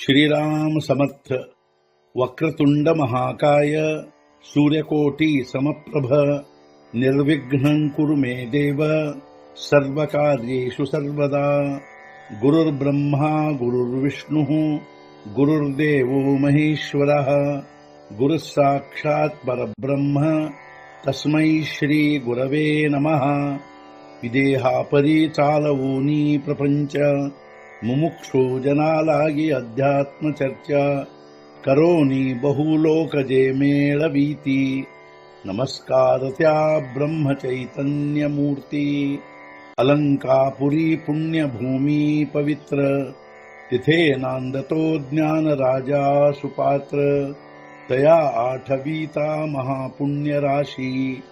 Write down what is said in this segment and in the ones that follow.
श्रीराम समर्थ. वक्रतुंड महाकाय सूर्यकोटि समप्रभ निर्विघ्नं कुरु मे देव सर्वकार्येषु सर्वदा. गुरुर्ब्रह्मा गुरुर्विष्णुः गुरुर्देवो महेश्वरः गुरुः साक्षात् परब्रह्म तस्मै श्री गुरवे नमः. विदेहापरि चालवोनी प्रपंच मुमुक्षो जनालागी अध्यात्म चर्चा करोनी बहुलोकजे मेळवीती. नमस्कार त्या ब्रह्म चैतन्य मूर्ती. अलंकापुरी पुण्यभूमी पवित्र तिथे नांदतो ज्ञान राजा सुपात्र. तया आठवीता महापुण्य राशी.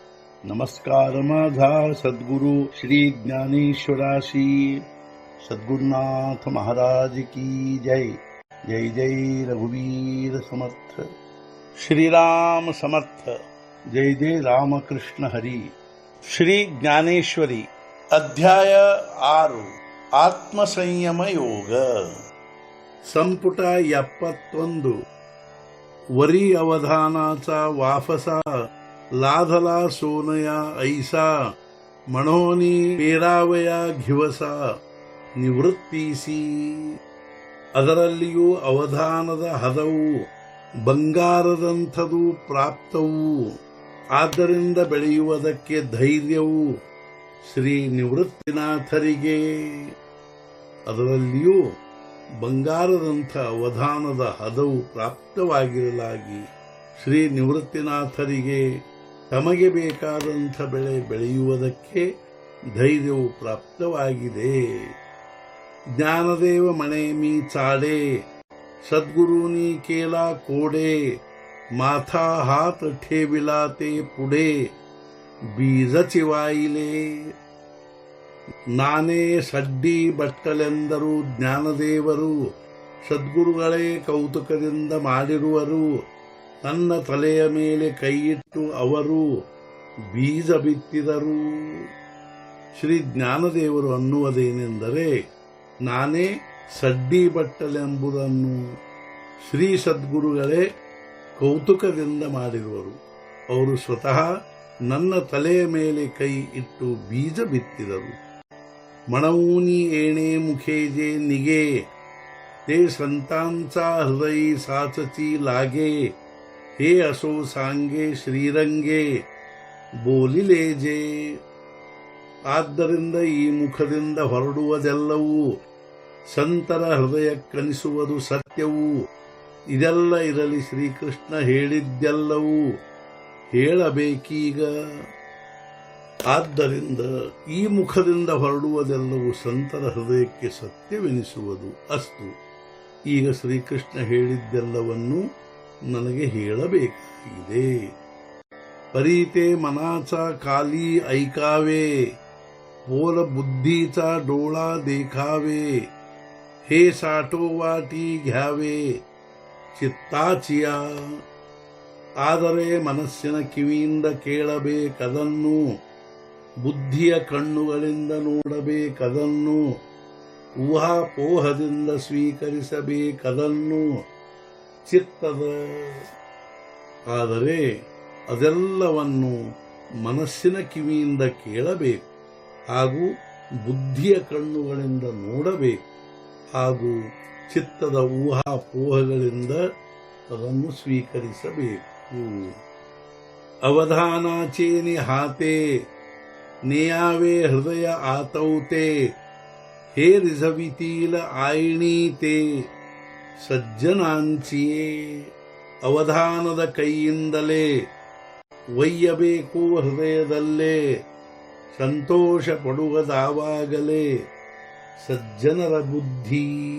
नमस्कार माझा सद्गुरु श्री ज्ञानेश्वराशी. सद्गुरुनाथ महाराज की जय. जय जय रघुवीर समर्थ. श्रीराम समर्थ. जय जय रामकृष्ण हरी. श्री ज्ञानेश्वरी अध्याय 6 आत्मसंयम योग. संपुಟ 71. वरी अवधानाचा वाफसा लाधला सोनया ऐसा. म्हणोनी पेरावया घिवसा ನಿವೃತ್ತಿಸಿ. ಅದರಲ್ಲಿಯೂ ಅವಧಾನದ ಹದವು ಬಂಗಾರದಂಥದು ಪ್ರಾಪ್ತವು. ಆದ್ದರಿಂದ ಬೆಳೆಯುವುದಕ್ಕೆ ಧೈರ್ಯವು ಶ್ರೀ ನಿವೃತ್ತಿನಾಥರಿಗೆ. ಅದರಲ್ಲಿಯೂ ಬಂಗಾರದಂಥ ಅವಧಾನದ ಹದವು ಪ್ರಾಪ್ತವಾಗಿರಲಾಗಿ ಶ್ರೀ ನಿವೃತ್ತಿನಾಥರಿಗೆ ತಮಗೆ ಬೇಕಾದಂಥ ಬೆಳೆ ಬೆಳೆಯುವುದಕ್ಕೆ ಧೈರ್ಯವು ಪ್ರಾಪ್ತವಾಗಿದೆ. ज्ञानदेव मणे मी चाडे सद्गुरूनी केला कोडे. माथा हात ठेविला ते पुढे बीज चिवाईले. ನಾನೇ ಸಡ್ಡಿ ಬಟ್ಟಲೆಂದರು ಜ್ಞಾನದೇವರು. ಸದ್ಗುರುಗಳೇ ಕೌತುಕದಿಂದ ಮಾಡಿರುವರು. ನನ್ನ ತಲೆಯ ಮೇಲೆ ಕೈಯಿಟ್ಟು ಅವರು ಬೀಜ ಬಿತ್ತಿದರು. ಶ್ರೀ ಜ್ಞಾನದೇವರು ಅನ್ನುವುದೇನೆಂದರೆ, ನಾನೇ ಸಡ್ಡಿ ಬಟ್ಟಲೆಂಬುದನ್ನು ಶ್ರೀ ಸದ್ಗುರುಗಳೇ ಕೌತುಕದಿಂದ ಮಾಡಿರುವರು. ಅವರು ಸ್ವತಃ ನನ್ನ ತಲೆಯ ಮೇಲೆ ಕೈ ಇಟ್ಟು ಬೀಜ ಬಿತ್ತಿದರು. मणवूनी येणे मुखेजे निगे ते संतांचा हृदयी साचची लागे. हे असो सांगे ಶ್ರೀರಂಗೆ ಬೋಲಿಲೆ ಜೆ. ಆದ್ದರಿಂದ ಈ ಮುಖದಿಂದ ಹೊರಡುವುದೆಲ್ಲವೂ ಸಂತರ ಹೃದಯಕ್ಕನಿಸುವುದು ಸತ್ಯವು. ಇದೆಲ್ಲ ಇರಲಿ ಶ್ರೀಕೃಷ್ಣ ಹೇಳಿದ್ದೆಲ್ಲವೂ ಹೇಳಬೇಕೀಗ. ಆದ್ದರಿಂದ ಈ ಮುಖದಿಂದ ಹೊರಡುವುದೆಲ್ಲವೂ ಸಂತರ ಹೃದಯಕ್ಕೆ ಸತ್ಯವೆನಿಸುವುದು. ಅಸ್ತು, ಈಗ ಶ್ರೀಕೃಷ್ಣ ಹೇಳಿದ್ದೆಲ್ಲವನ್ನೂ ನನಗೆ ಹೇಳಬೇಕಾಗಿದೆ. परीते मनाचा काली ऐकावे. बोल बुद्धीचा डोळा देखावे. हे साठोवाटी घ्यावे ಚಿತ್ತಾಚಿಯ. ಆದರೆ ಮನಸ್ಸಿನ ಕಿವಿಯಿಂದ ಕೇಳಬೇಕದನ್ನು. ಬುದ್ಧಿಯ ಕಣ್ಣುಗಳಿಂದ ನೋಡಬೇಕದನ್ನು. ಊಹಾಪೋಹದಿಂದ ಸ್ವೀಕರಿಸಬೇಕದನ್ನು. ಚಿತ್ತದ ಆದರೆ ಅದೆಲ್ಲವನ್ನು ಮನಸ್ಸಿನ ಕಿವಿಯಿಂದ ಕೇಳಬೇಕು, ಹಾಗೂ ಬುದ್ಧಿಯ ಕಣ್ಣುಗಳಿಂದ ನೋಡಬೇಕು, ಹಾಗೂ ಚಿತ್ತದ ಊಹಾಪೋಹಗಳಿಂದ ಅದನ್ನು ಸ್ವೀಕರಿಸಬೇಕು. ಅವಧಾನಾಚೇನಿ ಹಾತೆ नेयावे हृदय आतवते. हे रिझवितील आयणीते ಸಜ್ಜನಾಂಚಿಯೇ. ಅವಧಾನದ ಕೈಯಿಂದಲೇ ಒಯ್ಯಬೇಕು ಹೃದಯದಲ್ಲೇ. ಸಂತೋಷ ಪಡುವುದಾವಾಗಲೇ ಸಜ್ಜನರ ಬುದ್ಧಿ.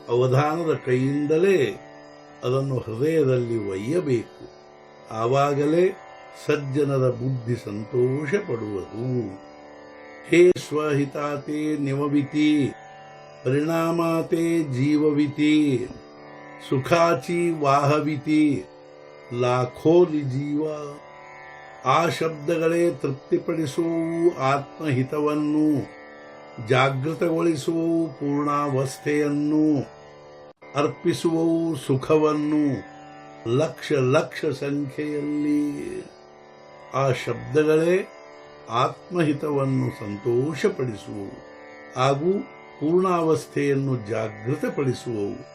ಅವಧಾನದ ಕೈಯಿಂದಲೇ ಅದನ್ನು ಹೃದಯದಲ್ಲಿ ಒಯ್ಯಬೇಕು. ಆವಾಗಲೇ ಸಜ್ಜನರ ಬುದ್ಧಿ ಸಂತೋಷ ಪಡುವುದು. ಹೇ ಸ್ವಹಿತಾತೆ ನಿವವಿತಿ ಪರಿಣಾಮಾತೆ ಜೀವವಿತಿ. ಸುಖಾಚಿ ವಾಹವಿತಿ ಲಾಖೋಲಿ ಜೀವ. ಆ ಶಬ್ದಗಳೇ ತೃಪ್ತಿಪಡಿಸುವು ಆತ್ಮಹಿತವನ್ನು, ಜಾಗೃತಗೊಳಿಸುವು ಪೂರ್ಣಾವಸ್ಥೆಯನ್ನು. ಅರ್ಪಿಸುವವು ಸುಖವನ್ನು ಲಕ್ಷ ಲಕ್ಷ ಸಂಖ್ಯೆಯಲ್ಲಿ. ಆ ಶಬ್ದಗಳೇ ಆತ್ಮಹಿತವನ್ನು ಸಂತೋಷಪಡಿಸುವವು ಹಾಗೂ ಪೂರ್ಣಾವಸ್ಥೆಯನ್ನು ಜಾಗೃತಪಡಿಸುವವು.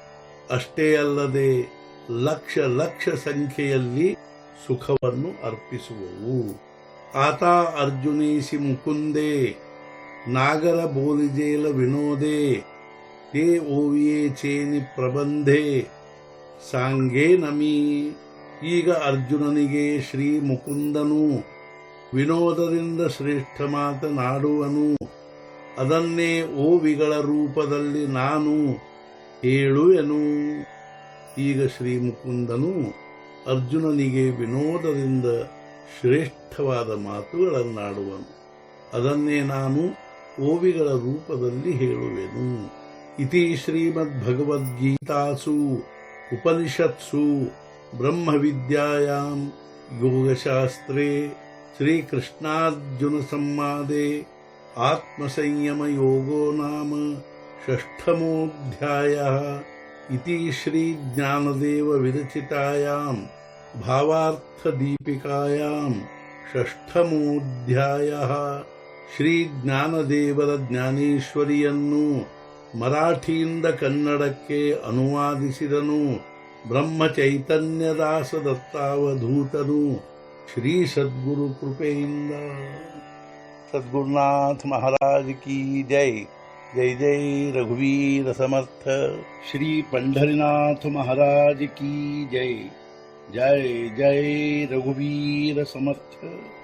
ಅಷ್ಟೇ ಅಲ್ಲದೆ ಲಕ್ಷ ಲಕ್ಷ ಸಂಖ್ಯೆಯಲ್ಲಿ ಸುಖವನ್ನು ಅರ್ಪಿಸುವವು. ಆತ ಅರ್ಜುನೇಸಿ ಮುಕುಂದೇ ನಾಗರ ಬೋಲಿಜೇಲ ವಿನೋದೇ ತೇ ಓವಿಯೇ ಚೇನಿ ಪ್ರಬಂಧೆ ಸಾಂಗೇ ನಮಿ. ಈಗ ಅರ್ಜುನನಿಗೆ ಶ್ರೀ ಮುಕುಂದನು ವಿನೋದದಿಂದ ಶ್ರೇಷ್ಠ ಮಾತನಾಡುವನು. ಅದನ್ನೇ ಓವಿಗಳ ರೂಪದಲ್ಲಿ ನಾನು ಹೇಳುವೆನು. ಈಗ ಶ್ರೀ ಮುಕುಂದನು ಅರ್ಜುನನಿಗೆ ವಿನೋದದಿಂದ ಶ್ರೇಷ್ಠವಾದ ಮಾತುಗಳನ್ನಾಡುವನು. ಅದನ್ನೇ ನಾನು ಓವಿಗಳ ರೂಪದಲ್ಲಿ ಹೇಳುವೆನು. ಇತಿ ಶ್ರೀಮದ್ಭಗವದ್ಗೀತಾಸು ಉಪನಿಷತ್ಸು ಬ್ರಹ್ಮವಿದ್ಯಾಯಾಂ ಯೋಗಶಾಸ್ತ್ರೇ ಶ್ರೀಕೃಷ್ಣಾರ್ಜುನ ಸಂವಾದೆ ಆತ್ಮಸಂಯಮ ಯೋಗೋ ನಾಮ ಷಷ್ಠಮೋऽಧ್ಯಾಯಃ. ಇತಿ ಶ್ರೀ ಜ್ಞಾನದೇವ ವಿರಚಿತಾಯಾಂ ಭಾವಾರ್ಥದೀಪಿಕಾಯಾಂ ಷಷ್ಠಮೋऽಧ್ಯಾಯಃ. ಶ್ರೀ ಜ್ಞಾನದೇವರ ಜ್ಞಾನೇಶ್ವರಿಯನ್ನು ಮರಾಠಿಯಿಂದ ಕನ್ನಡಕ್ಕೆ ಅನುವಾದಿಸಿದನು ಬ್ರಹ್ಮಚೈತನ್ಯದಾಸ ದತ್ತಾವಧೂತನು ಶ್ರೀ ಸದ್ಗುರು ಕೃಪೆಯಿಂದ. सद्गुरुनाथ महाराज की जय. जय जय रघुवीर समर्थ. श्री पंढरीनाथ महाराज की जय. जय जय रघुवीर समर्थ.